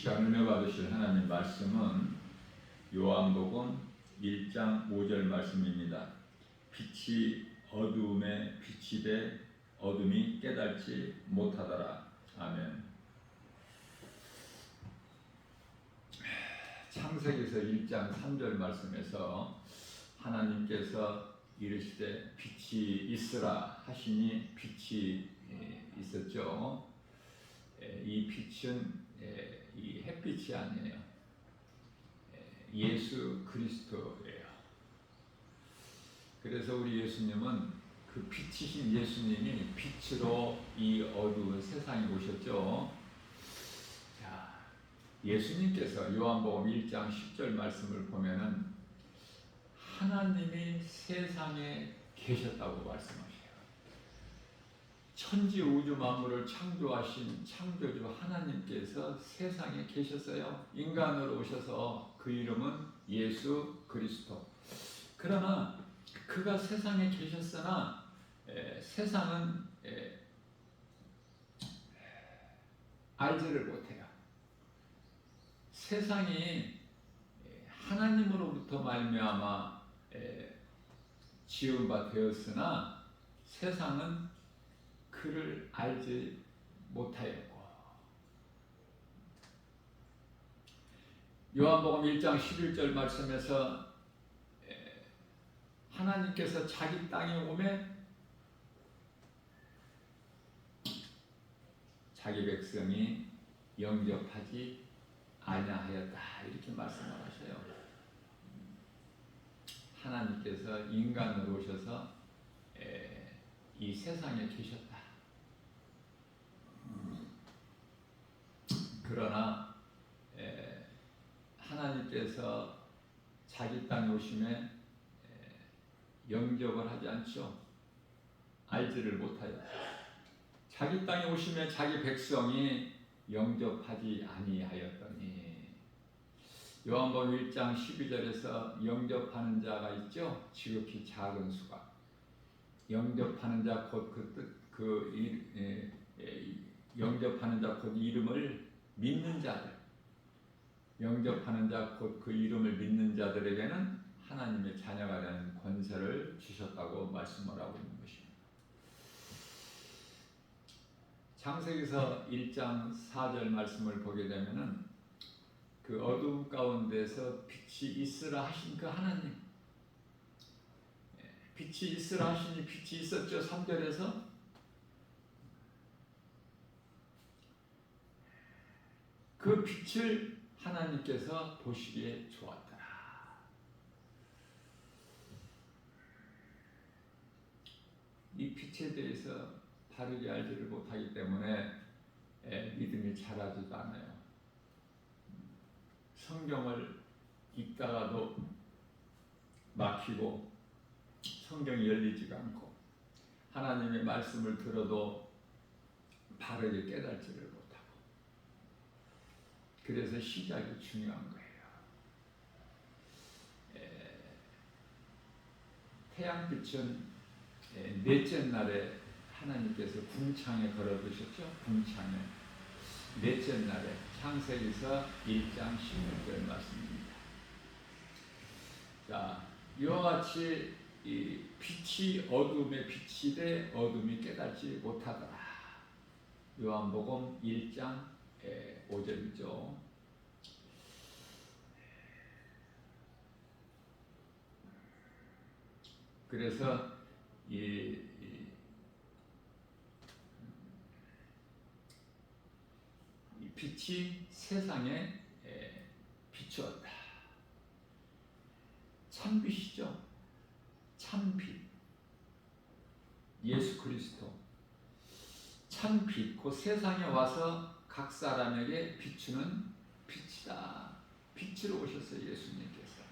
자, 은혜 받으실 하나님 말씀은 요한복음 1장 5절 말씀입니다. 빛이 어두움에 빛이 돼 어둠이 깨닫지 못하더라. 아멘. 창세기서 1장 3절 말씀에서 하나님께서 이르시되 빛이 있으라 하시니 빛이 있었죠. 이 빛은 이 햇빛이 아니에요. 예수 그리스도예요. 그래서 우리 예수님은 그 빛이신 예수님이 빛으로 이 어두운 세상에 오셨죠. 자, 예수님께서 요한복음 1장 10절 말씀을 보면은 하나님이 세상에 계셨다고 말씀하셔요. 천지 우주 만물을 창조하신 창조주 하나님께서 세상에 계셨어요. 인간으로 오셔서 그 이름은 예수 그리스도. 그러나 그가 세상에 계셨으나 세상은 알지를 못해요. 세상이 하나님으로부터 말미암아 지은 바 되었으나 세상은 그를 알지 못하였고. 요한복음 1장 11절 말씀에서 하나님께서 자기 땅에 오매 자기 백성이 영접하지 아니하였다 이렇게 말씀을 하셔요. 하나님께서 인간으로 오셔서 이 세상에 계셨다. 그러나 하나님께서 자기 땅에 오심에 영접을 하지 않죠. 알지를 못하여 자기 땅에 오심에 자기 백성이 영접하지 아니하였더니. 요한복음 1장 12절에서 영접하는 자가 있죠. 지극히 작은 수가. 영접하는 자 곧 영접하는 자 곧 이름을 믿는 자들. 영접하는 자 곧 그 이름을 믿는 자들에게는 하나님의 자녀가 되는 권세를 주셨다고 말씀을 하고 있는 것입니다. 창세기서 1장 4절 말씀을 보게 되면은 그 어두움 가운데서 빛이 있으라 하신 그 하나님, 빛이 있으라 하시니 빛이 있었죠. 3절에서 그 빛을 하나님께서 보시기에 좋았더라. 이 빛에 대해서 바르게 알지를 못하기 때문에 믿음이 자라지도 않아요. 성경을 읽다가도 막히고 성경이 열리지가 않고 하나님의 말씀을 들어도 바르게 깨닫지를 못하고. 그래서 시작이 중요한 거예요. 태양빛은 넷째 날에 하나님께서 궁창에 걸어두셨죠. 궁창에 넷째 날에 창세기서 1장 16절 말씀입니다. 자, 이와 같이 이 빛이 어둠에 빛이 돼 어둠이 깨닫지 못하더라. 요한복음 1장 5절이죠. 그래서 이 빛이 세상에 비추었다. 참빛이죠. 참빛. 예수 그리스도. 참빛. 그 세상에 와서 각 사람에게 비추는 빛이다. 빛으로 오셨어요. 예수님께서.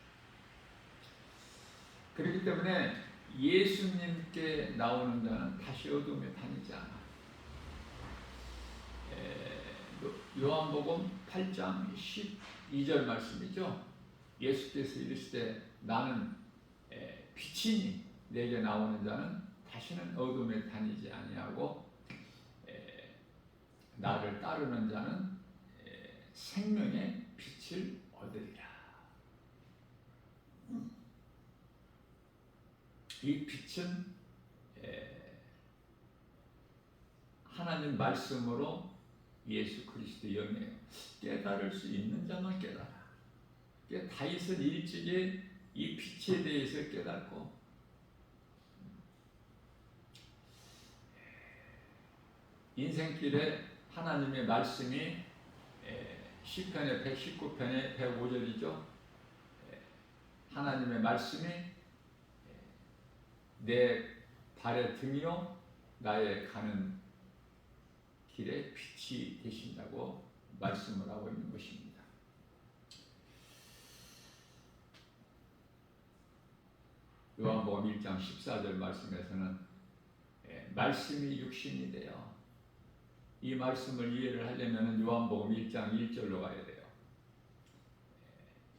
그렇기 때문에 예수님께 나오는 자는 다시 어둠에 다니지 않아. 요한복음 8장 12절 말씀이죠. 예수께서 이르시되 나는 빛이니 내게 나오는 자는 다시는 어둠에 다니지 아니하고 나를 따르는 자는 생명의 빛을 얻으리라. 이 빛은 하나님 말씀으로 예수 그리스도 영이에요. 깨달을 수 있는 자만 깨달아. 다윗은 일찍이 이 빛에 대해서 깨닫고 인생길에 하나님의 말씀이 시편의 119편의 105절이죠. 하나님의 말씀이 내 발의 등이요 나의 가는 길에 빛이 되신다고 말씀을 하고 있는 것입니다. 요한복음 1장 14절 말씀에서는 말씀이 육신이 되어, 이 말씀을 이해를 하려면 요한복음 1장 1절로 가야 돼요.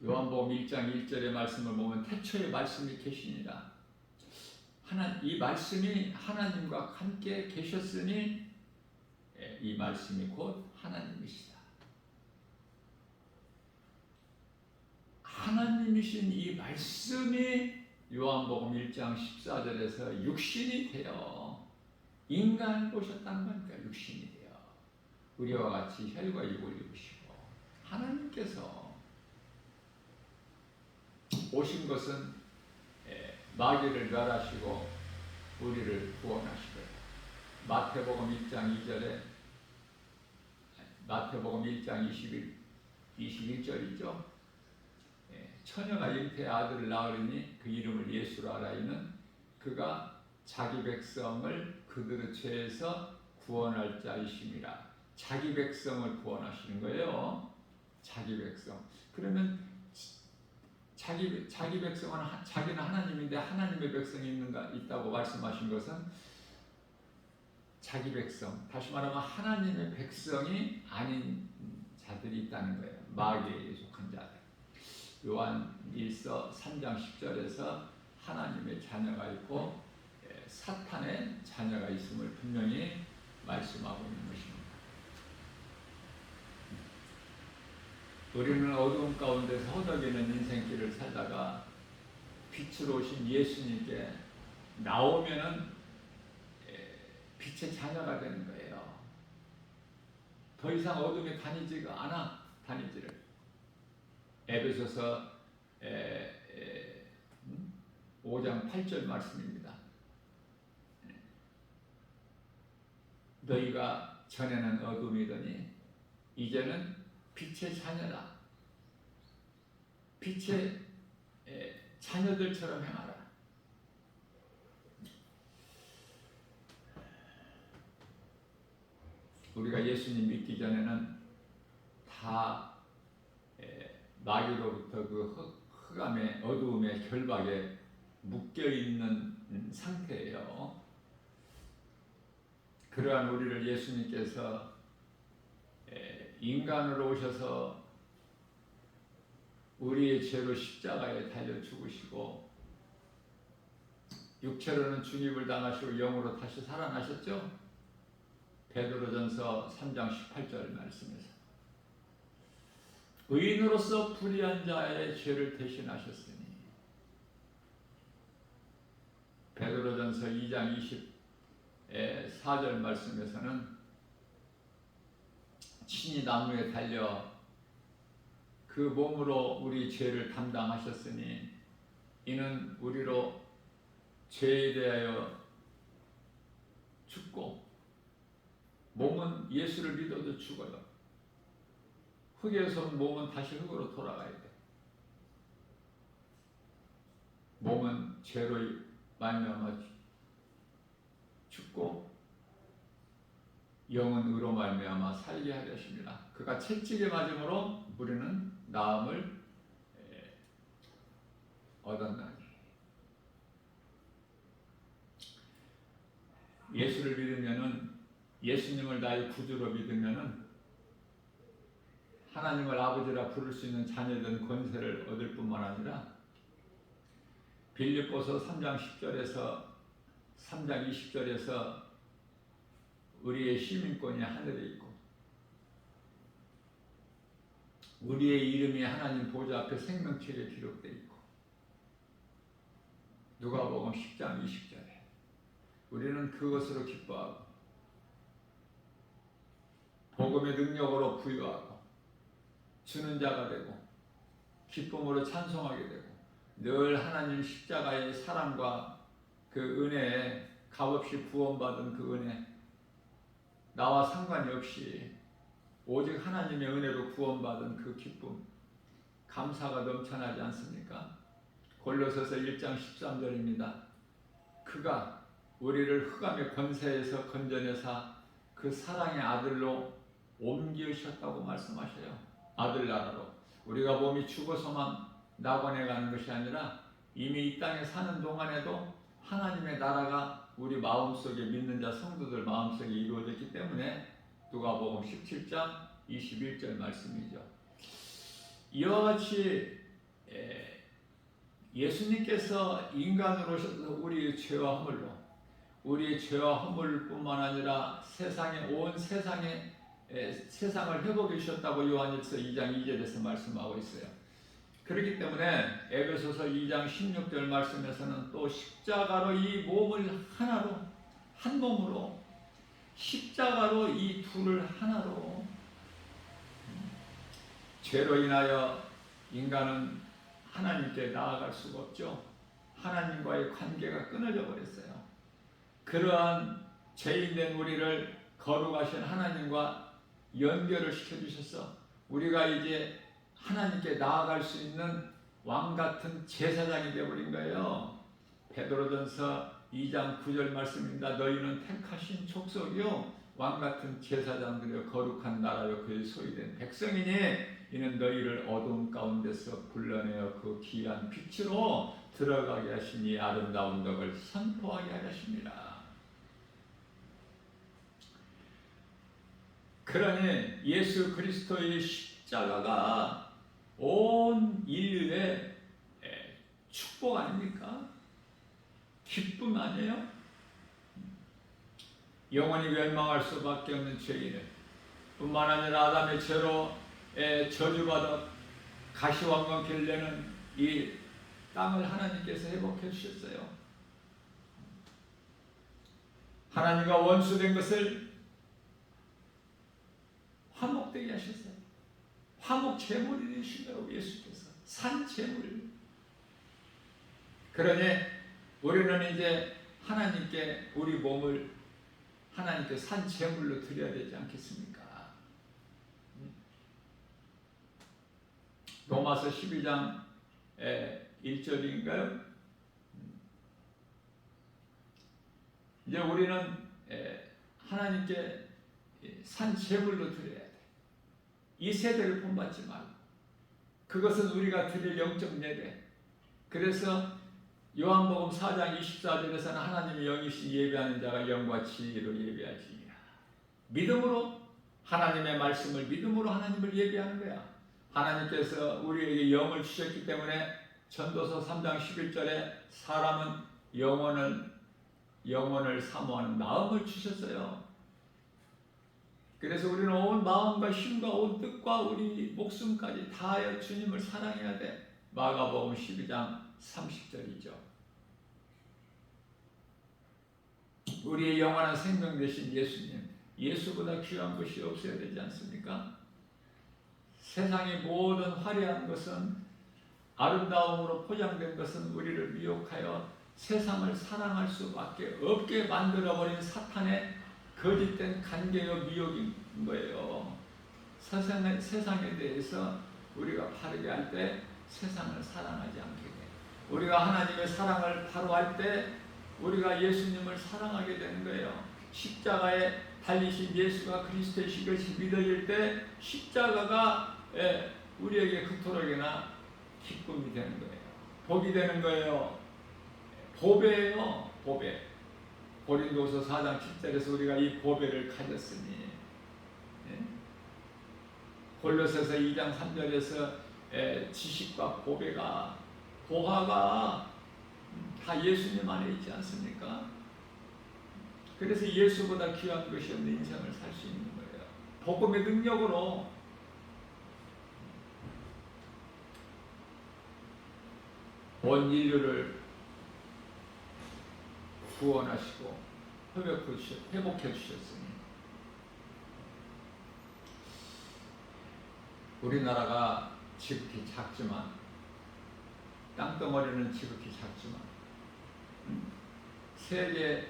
요한복음 1장 1절의 말씀을 보면 태초에 말씀이 계시니라. 이 말씀이 하나님과 함께 계셨으니 이 말씀이 곧 하나님이시다. 하나님이신 이 말씀이 요한복음 1장 14절에서 육신이 되어 인간을 보셨다는 거니까 육신이 되어 우리와 같이 혈과 육을 입으시고 하나님께서 오신 것은 마귀를 멸하시고 우리를 구원하시고 마태복음 1장 2절에 마태복음 1장 21절이죠. 처녀가 잉태의 아들을 낳으리니 그 이름을 예수로 하라이는 그가 자기 백성을 그들의 죄에서 구원할 자이심이라. 자기 백성을 구원하시는 거예요. 자기 백성. 그러면 자기 백성은 자기는 하나님인데 하나님의 백성이 있다고 말씀하신 것은 자기 백성, 다시 말하면 하나님의 백성이 아닌 자들이 있다는 거예요. 마귀에 속한 자들. 요한 1서 3장 10절에서 하나님의 자녀가 있고 사탄의 자녀가 있음을 분명히 말씀하고 있는 것입니다. 우리는 어두움 가운데서 허덕이는 인생길을 살다가 빛으로 오신 예수님께 나오면은 빛의 자녀가 되는 거예요. 더 이상 어둠에 다니지가 않아. 다니지를. 에베소서 5장 8절 말씀입니다. 너희가 전에는 어둠이더니 이제는 빛의 자녀다. 빛의 자녀들처럼 행하라. 우리가 예수님 믿기 전에는 다 마귀로부터 그 흑암의 어두움의 결박에 묶여있는 상태예요. 그러한 우리를 예수님께서 인간으로 오셔서 우리의 죄로 십자가에 달려 죽으시고 육체로는 죽임을 당하시고 영으로 다시 살아나셨죠? 베드로전서 3장 18절 말씀에서 의인으로서 불의한 자의 죄를 대신하셨으니 베드로전서 2장 24절 말씀에서는 친히 나무에 달려 그 몸으로 우리 죄를 담당하셨으니 이는 우리로 죄에 대하여 죽고 몸은 예수를 믿어도 죽어요. 흙에서 온 몸은 다시 흙으로 돌아가야 돼. 몸은 죄로 말미암아 죽고 영은 의로 말미암아 살게 하려 하십니다. 그가 채찍에 맞음으로 우리는 나음을 얻었나니. 예수를 믿으면은, 예수님을 나의 구주로 믿으면은 하나님을 아버지라 부를 수 있는 자녀된 권세를 얻을 뿐만 아니라 빌립보서 3장 10절에서 3장 20절에서 우리의 시민권이 하늘에 있고 우리의 이름이 하나님 보좌 앞에 생명책에 기록되어 있고 누가복음 10장 20절에 우리는 그것으로 기뻐하고 복음의 능력으로 부유하고 주는 자가 되고 기쁨으로 찬송하게 되고 늘 하나님 십자가의 사랑과 그 은혜에 값없이 구원받은 그 은혜, 나와 상관이 없이 오직 하나님의 은혜로 구원받은 그 기쁨, 감사가 넘쳐나지 않습니까? 골로새서 1장 13절입니다. 그가 우리를 흑암의 권세에서 건져내사 그 사랑의 아들로 옮기셨다고 말씀하셔요. 아들 나라로. 우리가 몸이 죽어서만 낙원에 가는 것이 아니라 이미 이 땅에 사는 동안에도 하나님의 나라가 우리 마음속에 믿는 자 성도들 마음속에 이루어졌기 때문에 누가복음 17장 21절 말씀이죠. 이와 같이 예수님께서 인간으로 오셔서 우리의 죄와 허물뿐만 아니라 온 세상을 회복해 주셨다고 요한일서 2장 2절에서 말씀하고 있어요. 그렇기 때문에 에베소서 2장 16절 말씀에서는 또 십자가로 이 몸을 하나로, 한 몸으로, 십자가로 이 둘을 하나로, 죄로 인하여 인간은 하나님께 나아갈 수가 없죠. 하나님과의 관계가 끊어져 버렸어요. 그러한 죄인된 우리를 거룩하신 하나님과 연결을 시켜주셔서 우리가 이제 하나님께 나아갈 수 있는 왕같은 제사장이 되어버린 거예요. 베드로전서 2장 9절 말씀입니다. 너희는 택하신 족속이요 왕같은 제사장들이요 거룩한 나라요 그의 소유된 백성이니 이는 너희를 어둠 가운데서 불러내어 그 귀한 빛으로 들어가게 하시니 아름다운 덕을 선포하게 하셨습니다. 그러니 예수 그리스도의 십자가가 온 인류의 축복 아닙니까? 기쁨 아니에요? 영원히 멸망할 수밖에 없는 죄인을 뿐만 아니라 아담의 죄로 저주받아 가시황건 내는 이 땅을 하나님께서 회복해 주셨어요. 하나님과 원수된 것을 화목되게 하셨어요. 화목 제물이 되시더라고 예수께서 산 제물. 그러니 우리는 이제 하나님께 우리 몸을 하나님께 산 제물로 드려야 되지 않겠습니까? 로마서 12장 1절인가요? 이제 우리는 하나님께 산 제물로 드려야 돼. 이 세대를 본받지 말고 그것은 우리가 드릴 영적 예배. 그래서 요한복음 4장 24절에서는 하나님의 영이신 예배하는 자가 영과 진리로 예배하지니라. 믿음으로 하나님의 말씀을 믿음으로 하나님을 예배하는 거야. 하나님께서 우리에게 영을 주셨기 때문에 전도서 3장 11절에 사람은 영혼을 사모하는 마음을 주셨어요. 그래서 우리는 온 마음과 힘과 온 뜻과 우리 목숨까지 다하여 주님을 사랑해야 돼. 마가복음 12장 30절이죠. 우리의 영원한 생명 되신 예수님, 예수보다 귀한 것이 없어야 되지 않습니까? 세상의 모든 화려한 것은 아름다움으로 포장된 것은 우리를 미혹하여 세상을 사랑할 수밖에 없게 만들어버린 사탄의 거짓된 간계와 미혹인 거예요. 세상에 대해서 우리가 바르게 할 때 세상을 사랑하지 않게 돼. 우리가 하나님의 사랑을 바로 할 때 우리가 예수님을 사랑하게 되는 거예요. 십자가에 달리신 예수가 그리스도이신 것이 믿어질 때 십자가가 우리에게 그토록이나 기쁨이 되는 거예요. 복이 되는 거예요. 보배예요. 보배. 고린도서 4장 7절에서 우리가 이 보배를 가졌으니 골로새서 2장 3절에서 지식과 보배가 보화가 다 예수님 안에 있지 않습니까? 그래서 예수보다 귀한 것이 없는 인생을 살 수 있는 거예요. 복음의 능력으로 온 인류를 구원하시고 회복해 주셨으니 우리나라가 지극히 작지만, 땅덩어리는 지극히 작지만 세계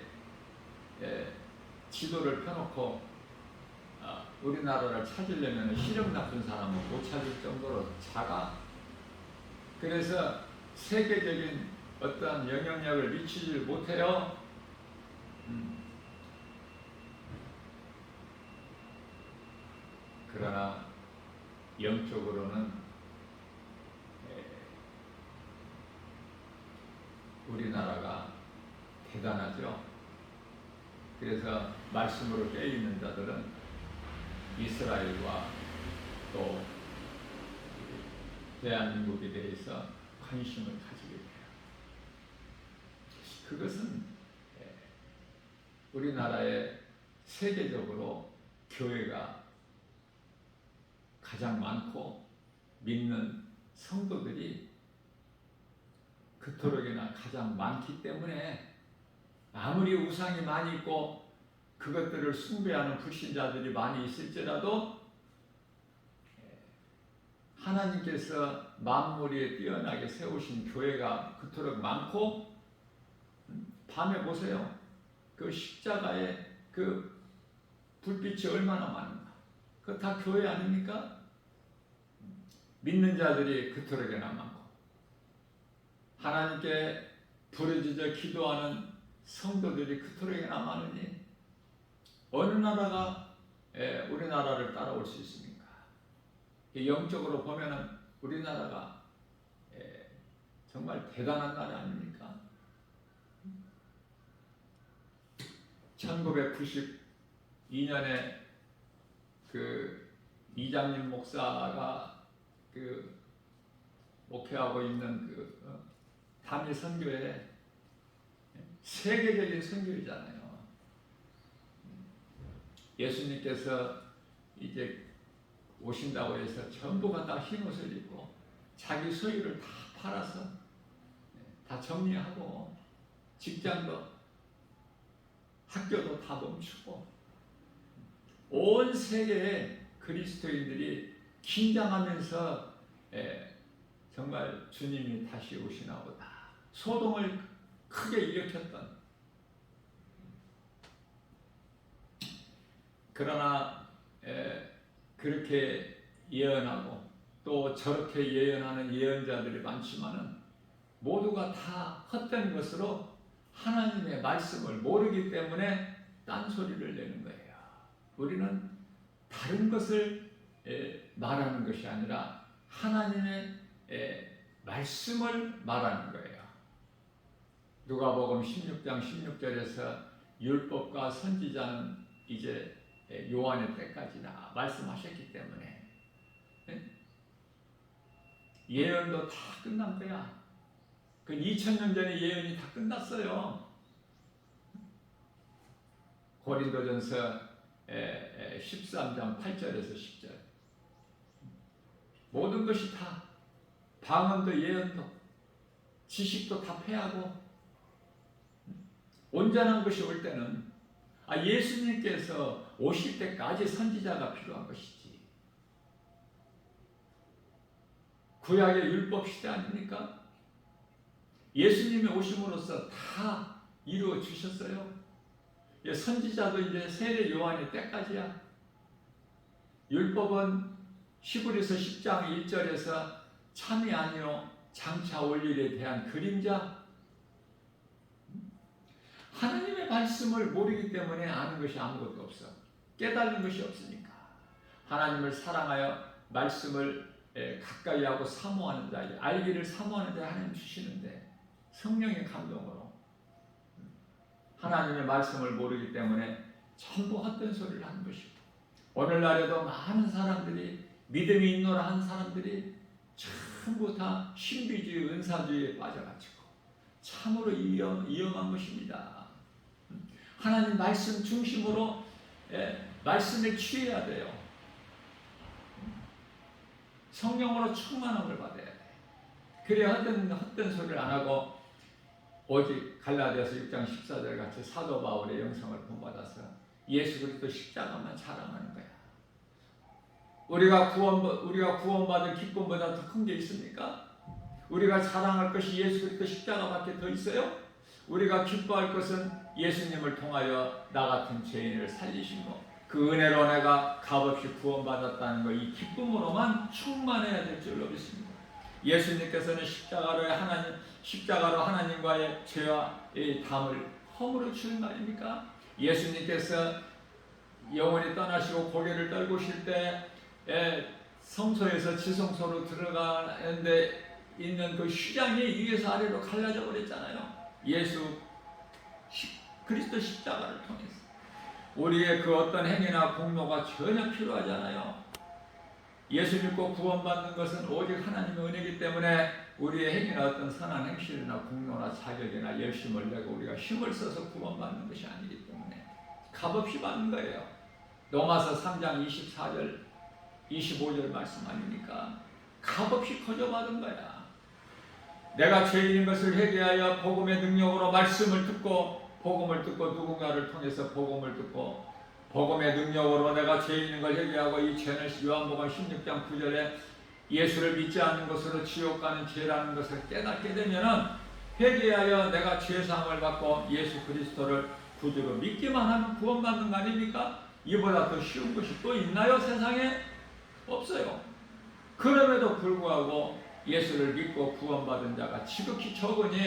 지도를 펴놓고 우리나라를 찾으려면 시력 나쁜 사람은 못 찾을 정도로 작아. 그래서 세계적인 어떠한 영향력을 미치지 못해요. 그러나 영적으로는 우리나라가 대단하죠. 그래서 말씀으로 깨어있는 자들은 이스라엘과 또 대한민국에 대해서 관심을 가지게 돼요. 그것은 우리나라의 세계적으로 교회가 가장 많고 믿는 성도들이 그토록이나 가장 많기 때문에, 아무리 우상이 많이 있고 그것들을 숭배하는 불신자들이 많이 있을지라도 하나님께서 만물 위에 뛰어나게 세우신 교회가 그토록 많고, 밤에 보세요. 그 십자가에 그 불빛이 얼마나 많은가. 그거 다 교회 아닙니까? 믿는 자들이 그토록이나 많고, 하나님께 부르짖어 기도하는 성도들이 그토록이나 많으니 어느 나라가 우리나라를 따라올 수 있습니까? 영적으로 보면은 우리나라가 정말 대단한 나라 아닙니까? 1992년에 그 이장님 목사가 그 목회하고 있는 그 담임 선교회, 세계적인 선교회잖아요. 예수님께서 이제 오신다고 해서 전부가 다 흰옷을 입고 자기 소유를 다 팔아서 다 정리하고, 직장도 학교도 다 멈추고, 온 세계에 그리스도인들이 긴장하면서 정말 주님이 다시 오시나 보다, 소동을 크게 일으켰던. 그러나 그렇게 예언하고 또 저렇게 예언하는 예언자들이 많지만은 모두가 다 헛된 것으로 하나님의 말씀을 모르기 때문에 딴소리를 내는 거예요. 우리는 다른 것을 말하는 것이 아니라 하나님의 말씀을 말하는 거예요. 누가복음 16장 16절에서 율법과 선지자는 이제 요한의 때까지나 말씀하셨기 때문에 예언도 다 끝난 거야. 그 2000년 전에 예언이 다 끝났어요. 고린도전서 13장 8절에서 10절. 모든 것이 다, 방언도 예언도 지식도 다 패하고 온전한 것이 올 때는 예수님께서 오실 때까지 선지자가 필요한 것이지. 구약의 율법 시대 아닙니까? 예수님이 오심으로써 다 이루어 주셨어요. 선지자도 이제 세례 요한의 때까지야. 율법은 히브리서 10장 1절에서 참이 아니요 장차 올 일에 대한 그림자. 하나님의 말씀을 모르기 때문에 아는 것이 아무것도 없어. 깨달은 것이 없으니까. 하나님을 사랑하여 말씀을 가까이 하고 사모하는 자, 알기를 사모하는 자 하나님 주시는데, 성령의 감동으로 하나님의 말씀을 모르기 때문에 전부 헛된 소리를 하는 것이고, 오늘날에도 많은 사람들이 믿음이 있노라 한 사람들이 전부 다 신비주의, 은사주의에 빠져가지고 참으로 위험한 것입니다. 하나님 말씀 중심으로 말씀에 취해야 돼요. 성령으로 충만함을 받아야 돼. 그래 헛된 소리를 안 하고 오직 갈라디아서 6장 14절 같이 사도 바울의 영성을 본받아서 예수 그리스도 십자가만 자랑하는 거야. 우리가 구원받은 기쁨보다 더 큰 게 있습니까? 우리가 자랑할 것이 예수 그리스도 십자가밖에 더 있어요? 우리가 기뻐할 것은 예수님을 통하여 나 같은 죄인을 살리신 것, 그 은혜로 내가 값없이 구원받았다는 것, 이 기쁨으로만 충만해야 될 줄로 믿습니다. 예수님께서는 십자가로 하나님과의 죄와 이 담을 허물어 주는 말입니까? 예수님께서 영원히 떠나시고 고개를 떨구실 때 성소에서 지성소로 들어가는데 있는 그 휘장이 위에서 아래로 갈라져 버렸잖아요. 예수 그리스도 십자가를 통해서 우리의 그 어떤 행위나 공로가 전혀 필요하지 않아요. 예수 믿고 구원받는 것은 오직 하나님의 은혜이기 때문에 우리의 행위나 어떤 선한 행실이나 공로나 자격이나 열심을 내고 우리가 힘을 써서 구원받는 것이 아니기 때문에 값없이 받는 거예요. 로마서 3장 24절 25절 말씀 아닙니까? 값없이 거저받은 거야. 내가 죄인인 것을 회개하여 복음의 능력으로 말씀을 듣고 복음을 듣고 누군가를 통해서 복음을 듣고 복음의 능력으로 내가 죄인인 걸 회개하고 이 죄는 요한복음 16장 9절에 예수를 믿지 않는 것으로 지옥 가는 죄라는 것을 깨닫게 되면은 회개하여 내가 죄사함을 받고 예수 그리스도를 구주로 믿기만 하면 구원받는 거 아닙니까? 이보다 더 쉬운 것이 또 있나요? 세상에? 없어요. 그럼에도 불구하고 예수를 믿고 구원받은 자가 지극히 적으니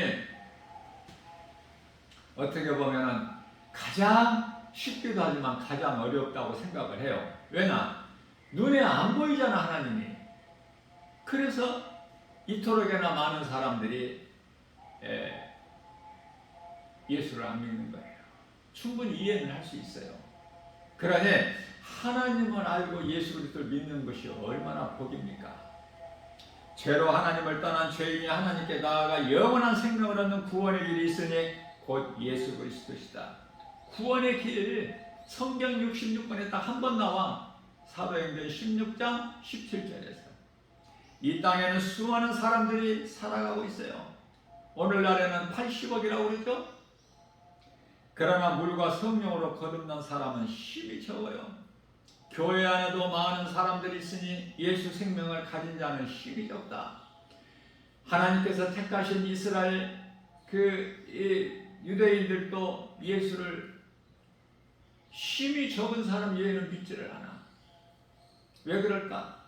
어떻게 보면 가장 쉽기도 하지만 가장 어렵다고 생각을 해요. 왜냐? 눈에 안 보이잖아, 하나님이. 그래서 이토록이나 많은 사람들이 예수를 안 믿는 거예요. 충분히 이해는 할 수 있어요. 그러니 하나님을 알고 예수 그리스도를 믿는 것이 얼마나 복입니까? 죄로 하나님을 떠난 죄인이 하나님께 나아가 영원한 생명을 얻는 구원의 길이 있으니 곧 예수 그리스도시다. 구원의 길, 성경 66권에 딱 한 번 나와. 사도행전 16장 17절에서 이 땅에는 수많은 사람들이 살아가고 있어요. 오늘날에는 80억이라고 그러죠. 그러나 물과 성령으로 거듭난 사람은 힘이 적어요. 교회 안에도 많은 사람들이 있으니 예수 생명을 가진 자는 힘이 적다. 하나님께서 택하신 이스라엘 유대인들도 예수를 힘이 적은 사람 외에는 믿지를 않아. 왜 그럴까?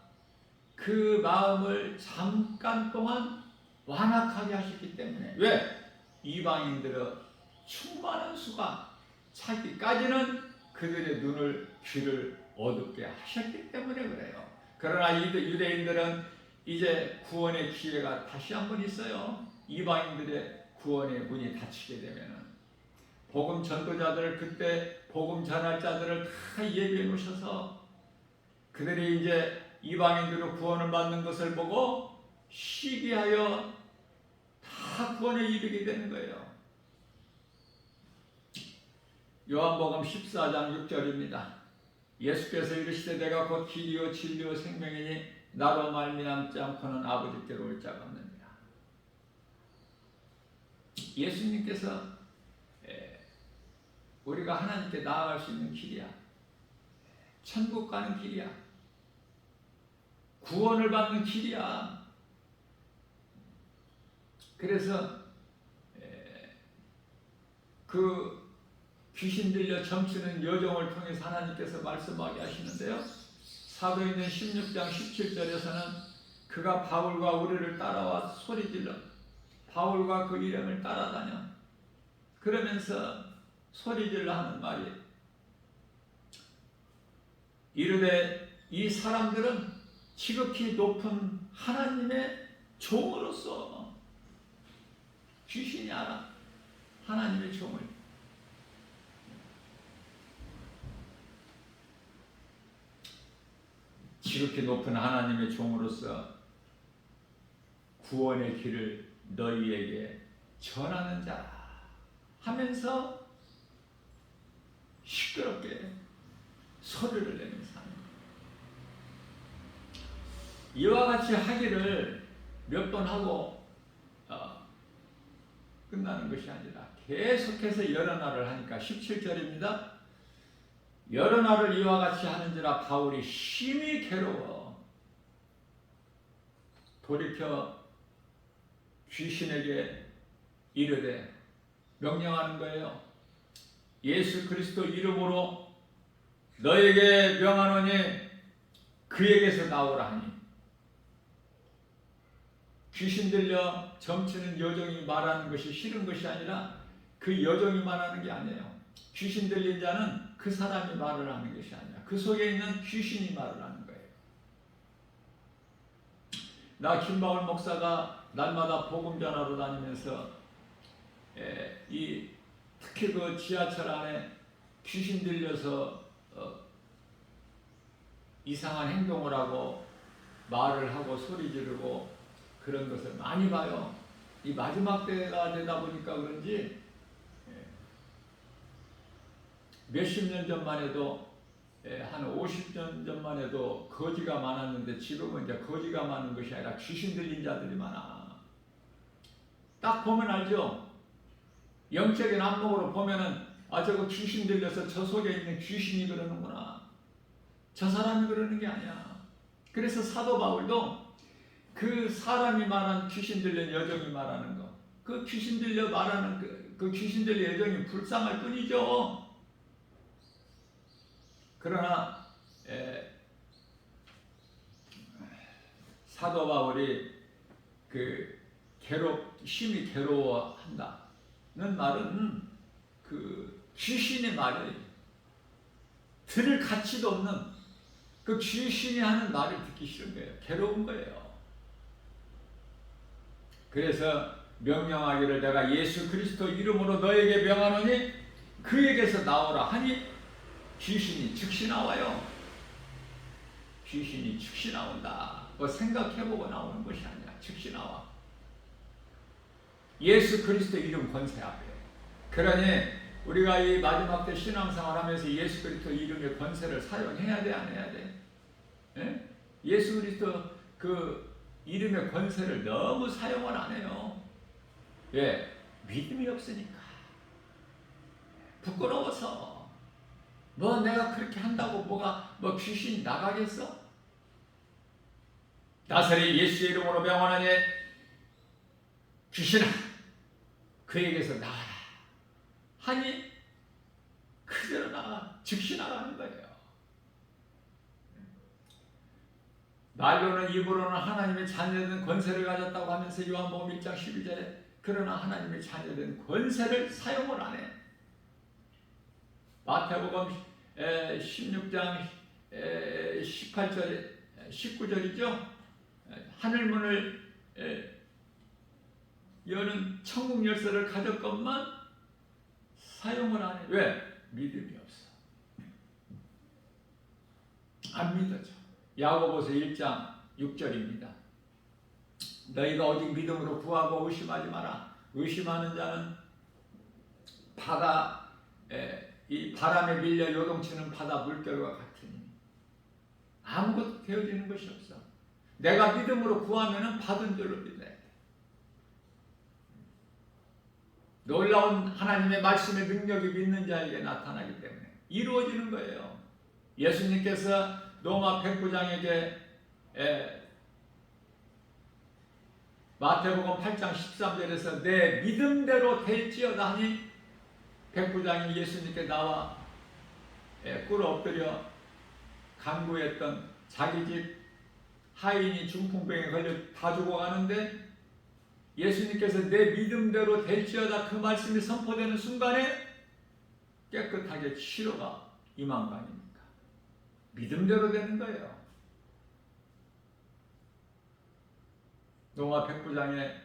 그 마음을 잠깐 동안 완악하게 하셨기 때문에. 왜? 이방인들의 충만한 수가 차기까지는 그들의 눈을 귀를 어둡게 하셨기 때문에 그래요. 그러나 유대인들은 이제 구원의 기회가 다시 한번 있어요. 이방인들의 구원의 문이 닫히게 되면은 복음 전도자들을 그때 복음 전할 자들을 다 예비해 놓으셔서 그들이 이제 이방인들로 구원을 받는 것을 보고 시기하여 다 구원에 이르게 되는 거예요. 요한복음 14장 6절입니다. 예수께서 이르시되 내가 곧 길이요 진리요 생명이니 나로 말미암지 않고는 아버지께로 올 자가 없느니라. 예수님께서 우리가 하나님께 나아갈 수 있는 길이야. 천국 가는 길이야. 구원을 받는 길이야. 그래서 그 귀신 들려 점치는 여종을 통해서 하나님께서 말씀하게 하시는데요. 사도행전 16장 17절에서는 그가 바울과 우리를 따라와 소리질러 바울과 그 일행을 따라다녀 그러면서 소리질러 하는 말이 이르되 이 사람들은 지극히 높은 하나님의 종으로서 귀신이 알아. 하나님의 종을 지극히 높은 하나님의 종으로서 구원의 길을 너희에게 전하는 자라 하면서 시끄럽게 소리를 내면서 하는 거예요. 이와 같이 하기를 몇 번 하고 끝나는 것이 아니라 계속해서 여러 날을 하니까 17절입니다. 여러 날을 이와 같이 하는지라 바울이 심히 괴로워 돌이켜 귀신에게 이르되 명령하는 거예요. 예수 그리스도 이름으로 너에게 명하노니 그에게서 나오라 하니. 귀신 들려 점치는 여종이 말하는 것이 싫은 것이 아니라 그 여종이 말하는 게 아니에요. 귀신 들린 자는 그 사람이 말을 하는 것이 아니라 그 속에 있는 귀신이 말을 하는 거예요. 나 김바울 목사가 날마다 복음 전하러 다니면서 특히 그 지하철 안에 귀신 들려서 이상한 행동을 하고 말을 하고 소리 지르고 그런 것을 많이 봐요. 이 마지막 때가 되다 보니까 그런지 몇십 년 전만 해도 한 50년 전만 해도 거지가 많았는데 지금은 이제 거지가 많은 것이 아니라 귀신 들린 자들이 많아. 딱 보면 알죠? 영적인 안목으로 보면은 저거 귀신 들려서 저 속에 있는 귀신이 그러는구나. 저 사람이 그러는 게 아니야. 그래서 사도 바울도 그 사람이 말한 귀신 들린 여종이 말하는 거, 그 귀신 들려 말하는 그 귀신 들린 여종이 불쌍할 뿐이죠. 그러나 사도 바울이 심히 괴로워한다는 말은 그 귀신의 말을 들을 가치도 없는 그 귀신이 하는 말을 듣기 싫은 거예요. 괴로운 거예요. 그래서 명령하기를 내가 예수 그리스도 이름으로 너에게 명하노니 그에게서 나오라 하니 귀신이 즉시 나와요. 귀신이 즉시 나온다. 뭐 생각해보고 나오는 것이 아니라 즉시 나와. 예수 그리스도 이름 권세 앞에. 그러니 우리가 이 마지막 때 신앙생활 하면서 예수 그리스도 이름의 권세를 사용해야 돼, 안 해야 돼? 예? 예수 그리스도 그 이름의 권세를 너무 사용을 안 해요. 왜? 믿음이 없으니까. 부끄러워서. 뭐 내가 그렇게 한다고 뭐 귀신이 나가겠어? 나사렛 예수의 이름으로 명하노니 귀신아 그에게서 나가라 하니 그대로 즉시 나가는 거예요. 말로는 입으로는 하나님의 자녀된 권세를 가졌다고 하면서 요한복음 1장 12절에 그러나 하나님의 자녀된 권세를 사용을 안 해. 마태복음 16장 18절에 19절이죠. 하늘문을 여는 천국 열쇠를 가졌건만 사용을 안 해. 왜? 믿음이 없어. 안 믿어져. 야고보서 1장 6절입니다. 너희가 오직 믿음으로 구하고 의심하지 마라. 의심하는 자는 이 바람에 밀려 요동치는 바다 물결과 같으니 아무것도 되어지는 것이 없어. 내가 믿음으로 구하면 받은 줄로 믿어야 돼. 놀라운 하나님의 말씀의 능력이 믿는 자에게 나타나기 때문에 이루어지는 거예요. 예수님께서 로마 백부장에게 마태복음 8장 13절에서 내 믿음대로 될지어다 하니 백부장이 예수님께 나와 꿇어 엎드려 간구했던 자기 집 하인이 중풍병에 걸려 다 죽어가는데 예수님께서 내 믿음대로 될지어다 그 말씀이 선포되는 순간에 깨끗하게 치료가 임한 거 아닙니까? 믿음대로 되는 거예요. 로마 백부장의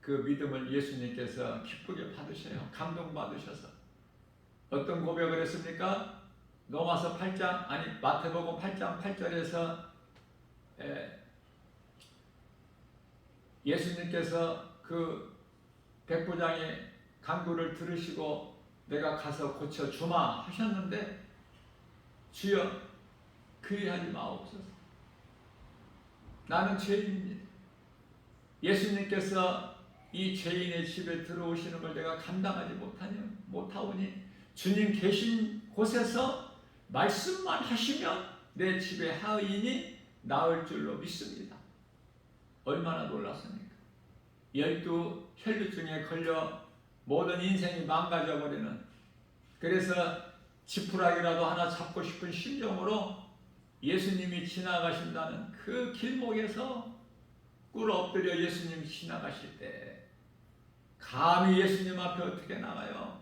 그 믿음을 예수님께서 기쁘게 받으셔요. 감동받으셔서 어떤 고백을 했습니까? 로마서 8장 마태복음 8장 8절에서 예수님께서 그 백부장의 간구를 들으시고 내가 가서 고쳐주마 하셨는데 주여 그리하지 마옵소서. 나는 죄인입니다. 예수님께서 이 죄인의 집에 들어오시는 걸 내가 감당하지 못하오니 주님 계신 곳에서 말씀만 하시면 내 집에 하인이 나을 줄로 믿습니다. 얼마나 놀랐습니까? 12 혈류증에 걸려 모든 인생이 망가져버리는, 그래서 지푸라기라도 하나 잡고 싶은 심정으로 예수님이 지나가신다는 그 길목에서 꿇어 엎드려 예수님이 지나가실 때 감히 예수님 앞에 어떻게 나가요?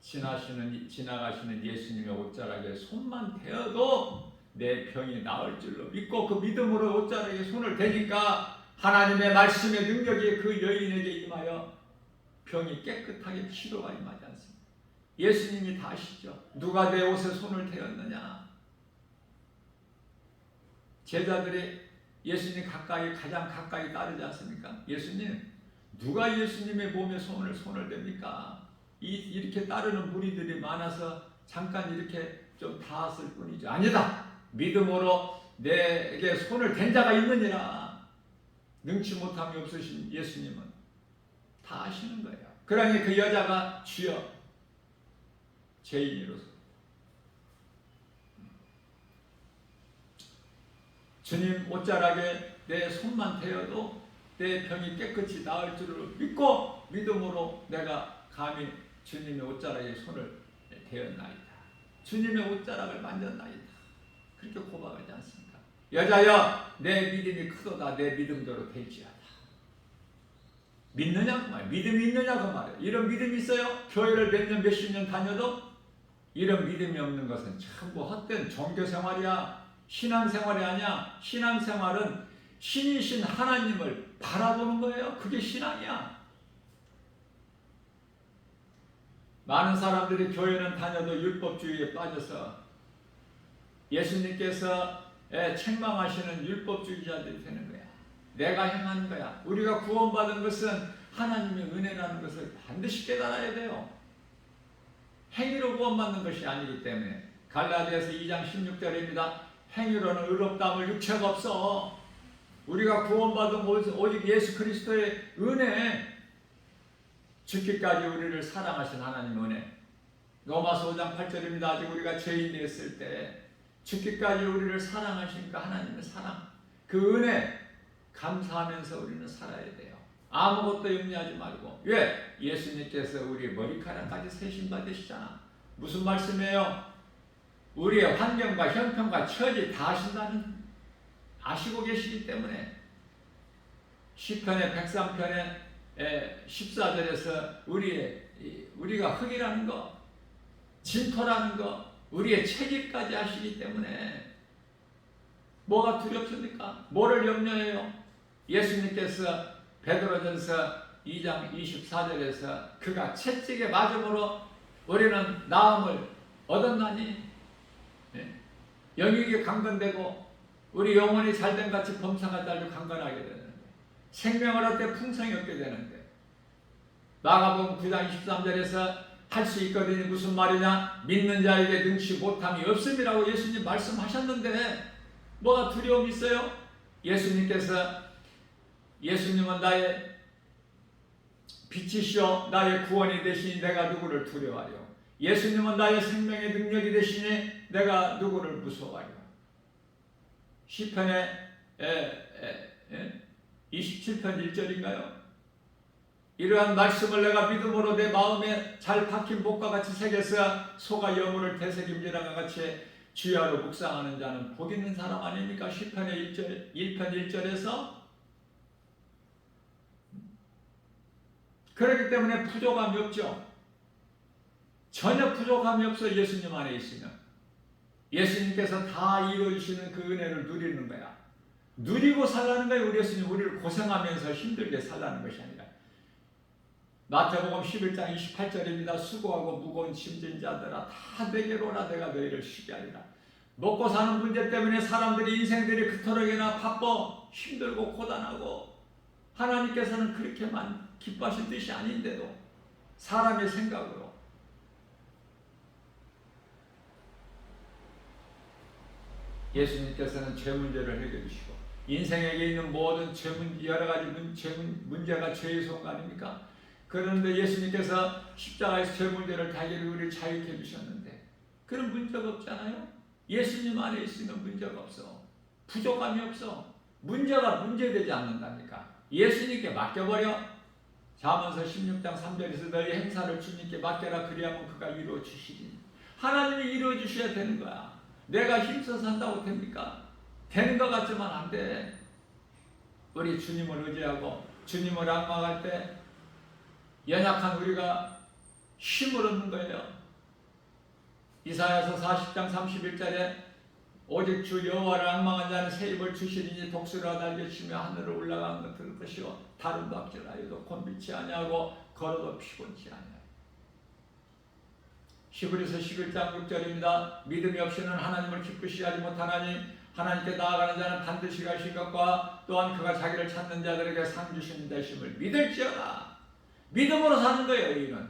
지나가시는 예수님의 옷자락에 손만 대어도 내 병이 나을 줄로 믿고 그 믿음으로 옷자락에 손을 대니까 하나님의 말씀의 능력이 그 여인에게 임하여 병이 깨끗하게 치료가 임하지 않습니다. 예수님이 다 아시죠? 누가 내 옷에 손을 대었느냐? 제자들이 예수님 가장 가까이 따르지 않습니까? 예수님, 누가 예수님의 몸에 손을 댑니까? 이렇게 따르는 무리들이 많아서 잠깐 이렇게 좀 닿았을 뿐이죠. 아니다! 믿음으로 내게 손을 댄 자가 있느니라. 능치 못함이 없으신 예수님은 다 아시는 거예요. 그러니 그 여자가 주여, 죄인이로서 주님 옷자락에 내 손만 대어도 내 병이 깨끗이 나을 줄을 믿고 믿음으로 내가 감히 주님의 옷자락에 손을 대었나이다. 주님의 옷자락을 만졌나이다. 그렇게 고백하지 않습니까? 여자여, 내 믿음이 크도다. 내 믿음대로 될지어다. 믿느냐 그 말, 믿음이 있느냐 그 말이에요. 이런 믿음이 있어요? 교회를 몇 년 몇십 년 다녀도 이런 믿음이 없는 것은 전부 헛된 종교생활이야. 신앙생활이 아니야. 신앙생활은 신이신 하나님을 바라보는 거예요. 그게 신앙이야. 많은 사람들이 교회는 다녀도 율법주의에 빠져서 예수님께서 책망하시는 율법주의자들이 되는 거야. 내가 행하는 거야. 우리가 구원받은 것은 하나님의 은혜라는 것을 반드시 깨달아야 돼요. 행위로 구원받는 것이 아니기 때문에. 갈라디아서 2장 16절입니다. 행위로는 의롭다함을 육체가 없어. 우리가 구원받은 오직 예수 그리스도의 은혜, 죽기까지 우리를 사랑하신 하나님의 은혜. 로마서 5장 8절입니다. 아직 우리가 죄인이었을 때 죽기까지 우리를 사랑하시니까 하나님의 사랑, 그 은혜 감사하면서 우리는 살아야 돼요. 아무것도 염려하지 말고. 왜? 예수님께서 우리 머리카락까지 세신 받으시잖아. 무슨 말씀이에요? 우리의 환경과 형편과 처지 다 아시고 계시기 때문에 시편의 103편의 14절에서 우리가 흙이라는 거, 진토라는 거, 우리의 체질까지 아시기 때문에 뭐가 두렵습니까? 뭐를 염려해요? 예수님께서 베드로전서 2장 24절에서 그가 채찍에 맞음으로 우리는 나음을 얻었나니, 영육이 강건되고 우리 영혼이 잘된 같이 범사가 달려 강건하게 되는데, 생명을 얻되 풍성이 얻게 되는데, 마가복음 9장 23절에서 할 수 있거든요. 무슨 말이냐? 믿는 자에게 능치 못함이 없음이라고 예수님 말씀하셨는데 뭐가 두려움이 있어요? 예수님은 나의 빛이시오 나의 구원이 되시니 내가 누구를 두려워하려? 예수님은 나의 생명의 능력이 되시니 내가 누구를 무서워하려? 시편의 27편 1절인가요? 이러한 말씀을 내가 믿음으로 내 마음에 잘 박힌 목과 같이 새겨서 소가 여물을 되새김질하는 같이 주야로 묵상하는 자는 복 있는 사람 아닙니까? 시편의 1편 1절에서. 그렇기 때문에 부족함이 없죠. 전혀 부족함이 없어. 예수님 안에 있으면 예수님께서 다 이루어주시는 그 은혜를 누리는 거야. 누리고 살라는 거예요. 우리 예수님 우리를 고생하면서 힘들게 살라는 것이 아니라. 마태복음 11장 28절입니다. 수고하고 무거운 짐진 자들아 다 내게로 오라 내가 너희를 쉬게 하리라. 먹고 사는 문제 때문에 사람들이 인생들이 그토록이나 바빠 힘들고 고단하고, 하나님께서는 그렇게만 기뻐하신 뜻이 아닌데도 사람의 생각으로 예수님께서는 죄 문제를 해결해 주시고 인생에게 있는 모든 여러 가지 문제가 죄의 소가 아닙니까? 그런데 예수님께서 십자가에서 죄 문제를 다 해결해 우리를 자유케 해주셨는데 그런 문제가 없잖아요. 예수님 안에 있으면 문제가 없어. 부족함이 없어. 문제가 문제되지 않는다니까. 예수님께 맡겨버려. 잠언서 16장 3절에서 너희 행사를 주님께 맡겨라. 그리하면 그가 이루어 주시니. 하나님이 이루어 주셔야 되는 거야. 내가 힘써서 한다고 됩니까? 되는 것 같지만 안 돼. 우리 주님을 의지하고 주님을 앙망할 때 연약한 우리가 힘을 얻는 거예요. 이사야서 40장 31절에 오직 주 여호와를 앙망한 자는 새 입을 주시리니 독수리와 날개치며 하늘을 올라가는 것 들을 것이요 다른 박질하여도 곤비치 아니하고 걸어도 피곤치 아니하여. 히브리서 11장 6절입니다. 믿음이 없이는 하나님을 기쁘시게 하지 못하나니 하나님께 나아가는 자는 반드시 가신 것과 또한 그가 자기를 찾는 자들에게 상 주시는 되심을 믿을지어다. 믿음으로 사는 거예요. 의인은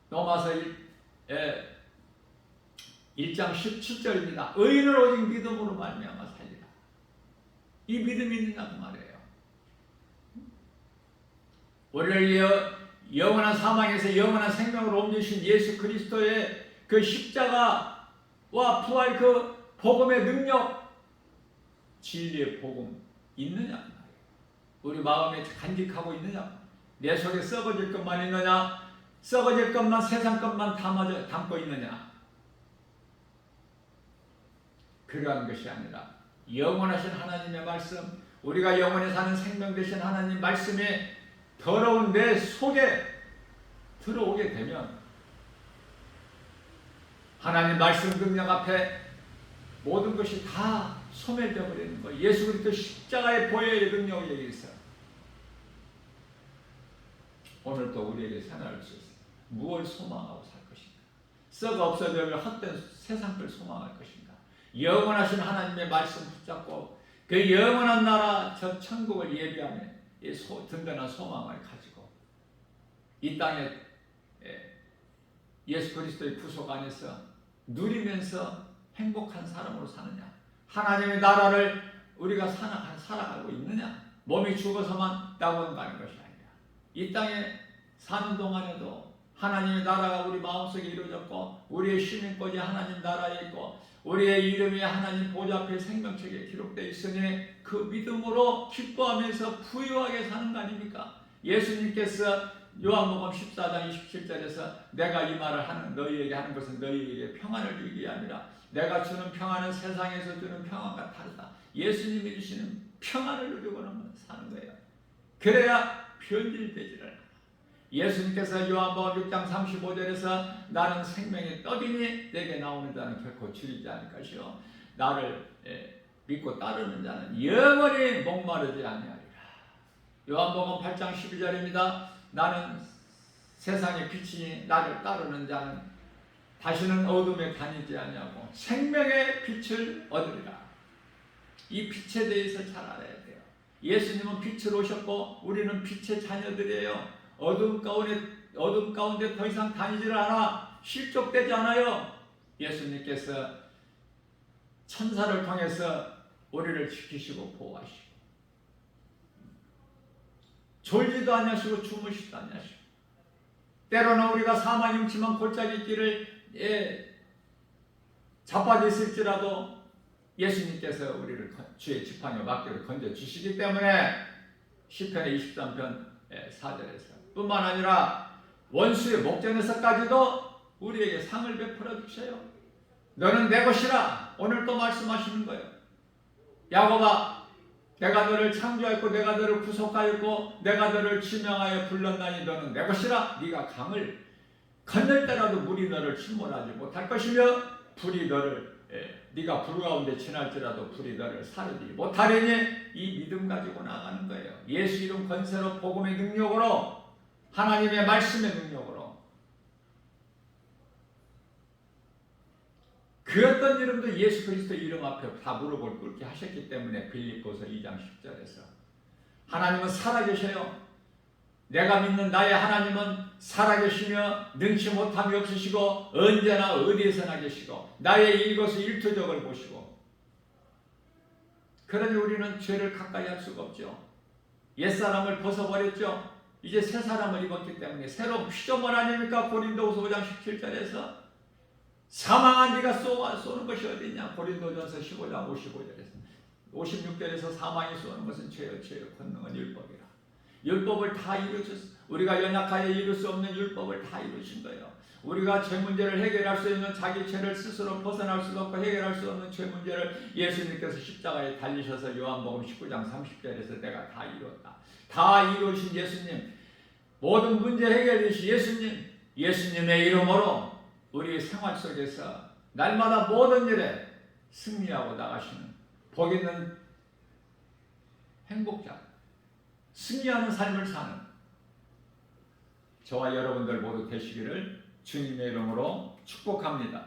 로마서 1장 17절입니다. 의인은 오직 믿음으로 말미암아 살리라. 이 믿음이 있느냐 그 말이에요. 우리를 영원한 사망에서 영원한 생명으로 옮기신 예수 그리스도의 그 십자가와 부활 그 복음의 능력, 진리의 복음 있느냐? 우리 마음에 간직하고 있느냐? 내 속에 썩어질 것만 있느냐? 썩어질 것만 세상 것만 담고 있느냐? 그러한 것이 아니라 영원하신 하나님의 말씀, 우리가 영원히 사는 생명 되신 하나님 말씀에 더러운 내 속에 들어오게 되면 하나님 말씀 능력 앞에 모든 것이 다 소멸되어 버리는 거예요. 예수 그리스도 십자가의 보혈의 능력에 의해서 오늘도 우리에게 생활할 수 있어요. 무엇을 소망하고 살 것인가? 썩어 없어져서 헛된 세상 걸 소망할 것인가? 영원하신 하나님의 말씀 붙잡고 그 영원한 나라 저 천국을 예비하며 이 든든한 소망을 가지고 이 땅에 예수 그리스도의 구속 안에서 누리면서 행복한 사람으로 사느냐? 하나님의 나라를 우리가 살아가고 있느냐? 몸이 죽어서만 낙원 가는 것이 아니라 이 땅에 사는 동안에도 하나님의 나라가 우리 마음속에 이루어졌고 우리의 시민권이 하나님 나라에 있고 우리의 이름이 하나님 보좌 앞에 생명책에 기록되어 있으니 그 믿음으로 기뻐하면서 부유하게 사는 거 아닙니까? 예수님께서 요한복음 14장 27절에서 내가 이 말을 너희에게 하는 것은 너희에게 평안을 주기 위함이 아니라 내가 주는 평안은 세상에서 주는 평안과 다르다. 예수님이 주시는 평안을 누리고는 사는 거예요. 그래야 변질되지를 않아. 예수님께서 요한복음 6장 35절에서 나는 생명의 떡이니 내게 나오는 자는 결코 줄이지 않을 것이요 나를 믿고 따르는 자는 영원히 목마르지 아니하리라. 요한복음 8장 12절입니다. 나는 세상의 빛이니 나를 따르는 자는 다시는 어둠에 다니지 아니하고 생명의 빛을 얻으리라. 이 빛에 대해서 잘 알아야 돼요. 예수님은 빛을 오셨고 우리는 빛의 자녀들이에요. 어둠 가운데 더 이상 다니지를 않아. 실족되지 않아요. 예수님께서 천사를 통해서 우리를 지키시고 보호하시고 졸지도 아니하시고 주무시도 아니하시고 때로는 우리가 사망임치만 골짜기 길을 자빠져 있을지라도 예수님께서 우리를 주의 지팡이와 막대로 건져주시기 때문에 시편의 23편 4절에서 뿐만 아니라 원수의 목전에서까지도 우리에게 상을 베풀어 주셔요. 너는 내 것이라 오늘 또 말씀하시는 거예요. 야곱아 내가 너를 창조하였고 내가 너를 구속하였고 내가 너를 지명하여 불렀나니 너는 내 것이라. 네가 강을 건널 때라도 물이 너를 침몰하지 못할 것이며 불이 너를 네가 불 가운데 지날지라도 불이 너를 사르지 못하리니 이 믿음 가지고 나가는 거예요. 예수 이름 권세로 복음의 능력으로 하나님의 말씀의 능력으로 그 어떤 이름도 예수 그리스도 이름 앞에 다 무릎을 꿇게 하셨기 때문에 빌립보서 2장 10절에서 하나님은 살아계셔요. 내가 믿는 나의 하나님은 살아계시며 능치 못함이 없으시고 언제나 어디에서나 계시고 나의 일거수 일투족을 보시고 그러니 우리는 죄를 가까이 할 수가 없죠. 옛사람을 벗어버렸죠. 이제 새 사람을 입었기 때문에 새로운 피조물 아닙니까? 고린도후서 5장 17절에서 사망한 네가 쏘는 것이 어딨냐? 고린도전서 15장 55절에서 56절에서 사망이 쏘는 것은 죄요 권능은 율법이라. 율법을 다 이루셨어. 우리가 연약하여 이룰 수 없는 율법을 다 이루신 거예요. 우리가 죄 문제를 해결할 수 있는 자기 죄를 스스로 벗어날 수 없고 해결할 수 없는 죄 문제를 예수님께서 십자가에 달리셔서 요한복음 19장 30절에서 내가 다 이루었다. 다 이루신 예수님, 모든 문제 해결이신 예수님의 이름으로 우리 생활 속에서 날마다 모든 일에 승리하고 나가시는 복 있는 행복자, 승리하는 삶을 사는 저와 여러분들 모두 되시기를 주님의 이름으로 축복합니다.